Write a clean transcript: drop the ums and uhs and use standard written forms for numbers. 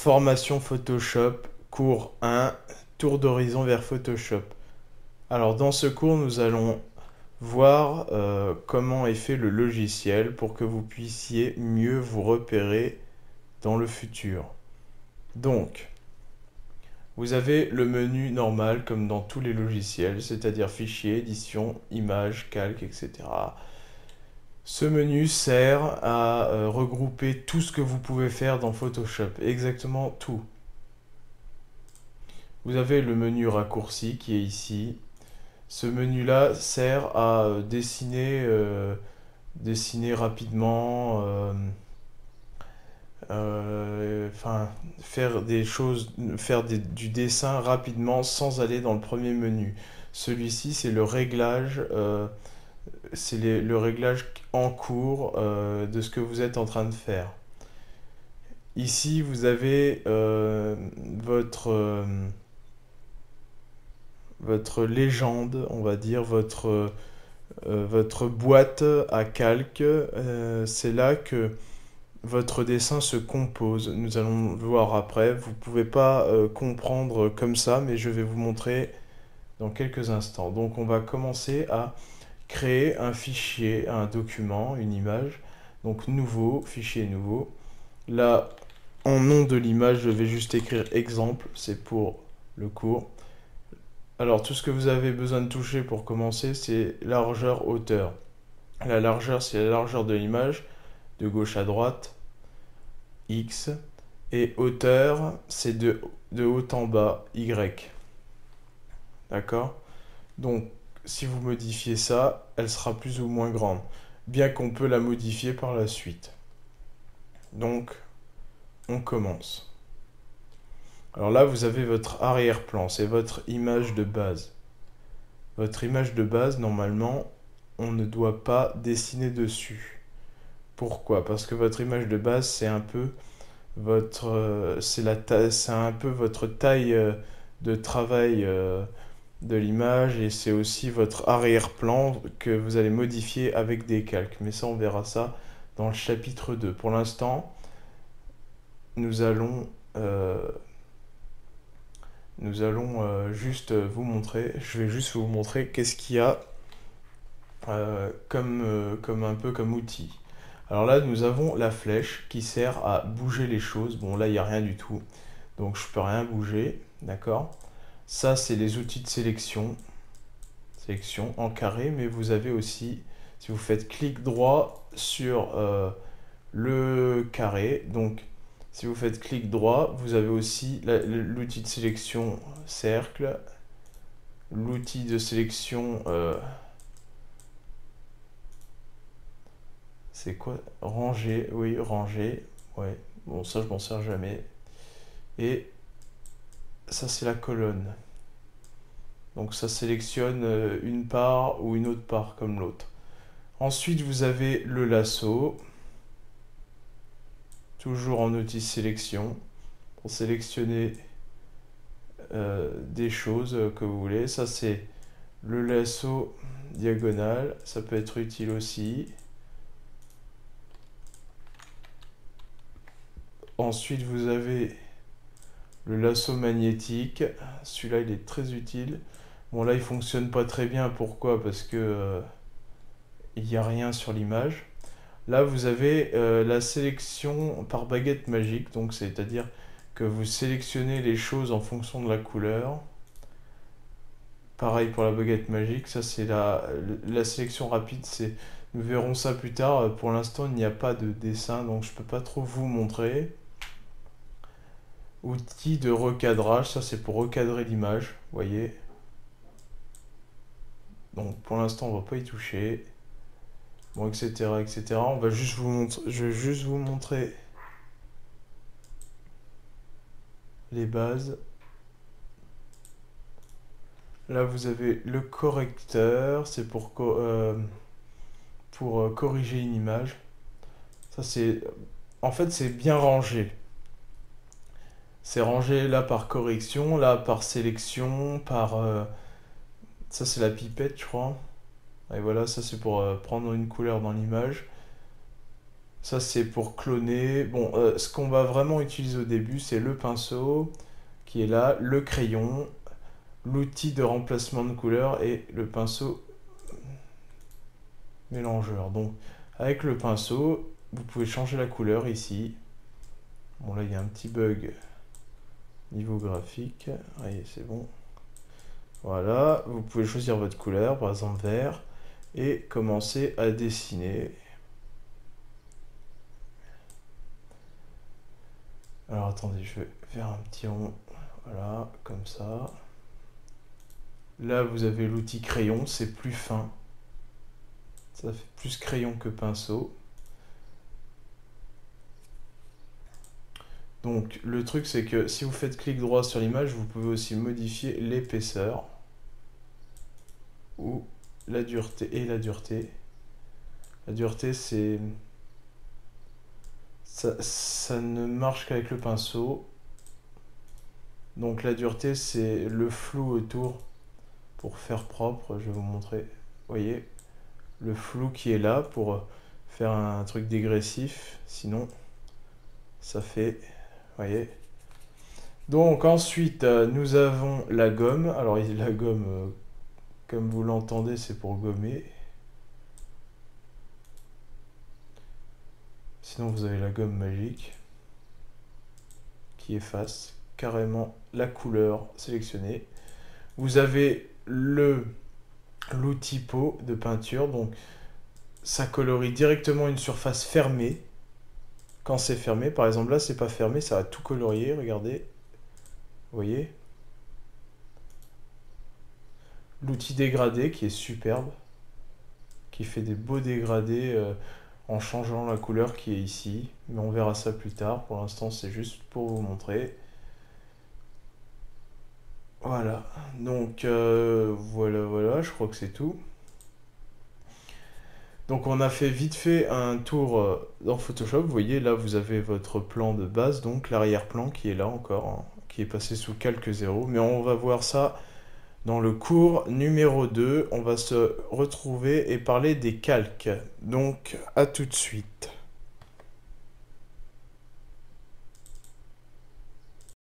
Formation Photoshop, cours 1, tour d'horizon vers Photoshop. Alors dans ce cours, nous allons voir comment est fait le logiciel pour que vous puissiez mieux vous repérer dans le futur. Donc, vous avez le menu normal comme dans tous les logiciels, c'est-à-dire fichier, édition, images, calque, etc. Ce menu sert à regrouper tout ce que vous pouvez faire dans Photoshop, exactement tout. Vous avez le menu raccourci qui est ici. Ce menu-là sert à dessiner rapidement, enfin, faire des choses, du dessin rapidement sans aller dans le premier menu. Celui-ci, c'est le réglage, le réglage en cours de ce que vous êtes en train de faire. Ici, vous avez votre légende, on va dire, votre boîte à calque. C'est là que votre dessin se compose. Nous allons le voir après. Vous ne pouvez pas comprendre comme ça, mais je vais vous montrer dans quelques instants. Donc on va commencer à créer un fichier, un document, une image. Donc nouveau, fichier nouveau. Là, en nom de l'image, je vais juste écrire exemple, c'est pour le cours. Alors tout ce que vous avez besoin de toucher pour commencer, c'est largeur, hauteur. La largeur, c'est la largeur de l'image, de gauche à droite, X. Et hauteur, c'est de haut en bas, Y. D'accord? Donc, si vous modifiez ça, elle sera plus ou moins grande. Bien qu'on peut la modifier par la suite. Donc, on commence. Alors là, vous avez votre arrière-plan, c'est votre image de base. Votre image de base, normalement, on ne doit pas dessiner dessus. Pourquoi? Parce que votre image de base, c'est un peu c'est un peu votre taille de travail de l'image et c'est aussi votre arrière-plan que vous allez modifier avec des calques. Mais ça, on verra ça dans le chapitre 2. Pour l'instant, nous allons, euh, juste vous montrer, je vais juste vous montrer qu'est-ce qu'il y a comme un peu comme outil. Alors là, nous avons la flèche qui sert à bouger les choses. Bon, là, il n'y a rien du tout. Donc, je peux rien bouger. D'accord? Ça, c'est les outils de sélection. Sélection en carré. Mais vous avez aussi, si vous faites clic droit sur le carré, donc si vous faites clic droit, vous avez aussi l'outil de sélection cercle, l'outil de sélection c'est quoi? Ranger, oui, ranger. Ouais, bon, ça, je m'en sers jamais. Et ça, c'est la colonne. Donc, ça sélectionne une part ou une autre part comme l'autre. Ensuite, vous avez le lasso. Toujours en outil sélection. Pour sélectionner des choses que vous voulez. Ça, c'est le lasso diagonal. Ça peut être utile aussi. Ensuite, vous avez le lasso magnétique. Celui-là, il est très utile. Bon, là, il fonctionne pas très bien. Pourquoi? Parce que il n'y a rien sur l'image. Là, vous avez la sélection par baguette magique. Donc, c'est-à-dire que vous sélectionnez les choses en fonction de la couleur. Pareil pour la baguette magique. Ça, c'est la sélection rapide. Nous verrons ça plus tard. Pour l'instant, il n'y a pas de dessin, donc je peux pas trop vous montrer. Outil de recadrage, ça c'est pour recadrer l'image, vous voyez. Donc pour l'instant on va pas y toucher. Bon, etc. etc. On va juste vous montrer. Je vais juste vous montrer les bases. Là vous avez le correcteur, c'est pour corriger une image. Ça c'est. En fait c'est bien rangé. C'est rangé là par correction, là par sélection, ça c'est la pipette je crois. Et voilà, ça c'est pour prendre une couleur dans l'image. Ça, c'est pour cloner. Bon, ce qu'on va vraiment utiliser au début, c'est le pinceau qui est là, le crayon, l'outil de remplacement de couleur et le pinceau mélangeur. Donc, avec le pinceau, vous pouvez changer la couleur ici. Bon, là, il y a un petit bug niveau graphique. Allez, c'est bon. Voilà, vous pouvez choisir votre couleur, par exemple vert, et commencer à dessiner. Alors attendez, je vais faire un petit rond, voilà, comme ça. Là, vous avez l'outil crayon, c'est plus fin. Ça fait plus crayon que pinceau. Donc, le truc, c'est que si vous faites clic droit sur l'image, vous pouvez aussi modifier l'épaisseur ou la dureté et la dureté. La dureté, c'est... Ça ne marche qu'avec le pinceau. Donc la dureté, c'est le flou autour. Pour faire propre, je vais vous montrer. Vous voyez, le flou qui est là pour faire un truc dégressif. Sinon, ça fait... Vous voyez. Donc ensuite, nous avons la gomme. Alors la gomme, comme vous l'entendez, c'est pour gommer. Sinon, vous avez la gomme magique qui efface carrément la couleur sélectionnée. Vous avez l'outil pot de peinture, donc ça colorie directement une surface fermée. Quand c'est fermé, par exemple là, c'est pas fermé, ça va tout colorier, regardez. Vous voyez? L'outil dégradé qui est superbe, qui fait des beaux dégradés en changeant la couleur qui est ici. Mais on verra ça plus tard, pour l'instant c'est juste pour vous montrer. Voilà, donc voilà, je crois que c'est tout. Donc on a fait vite fait un tour dans Photoshop. Vous voyez, là vous avez votre plan de base, donc l'arrière-plan qui est là encore, hein, qui est passé sous Calque 0. Mais on va voir ça dans le cours numéro 2. On va se retrouver et parler des calques. Donc à tout de suite.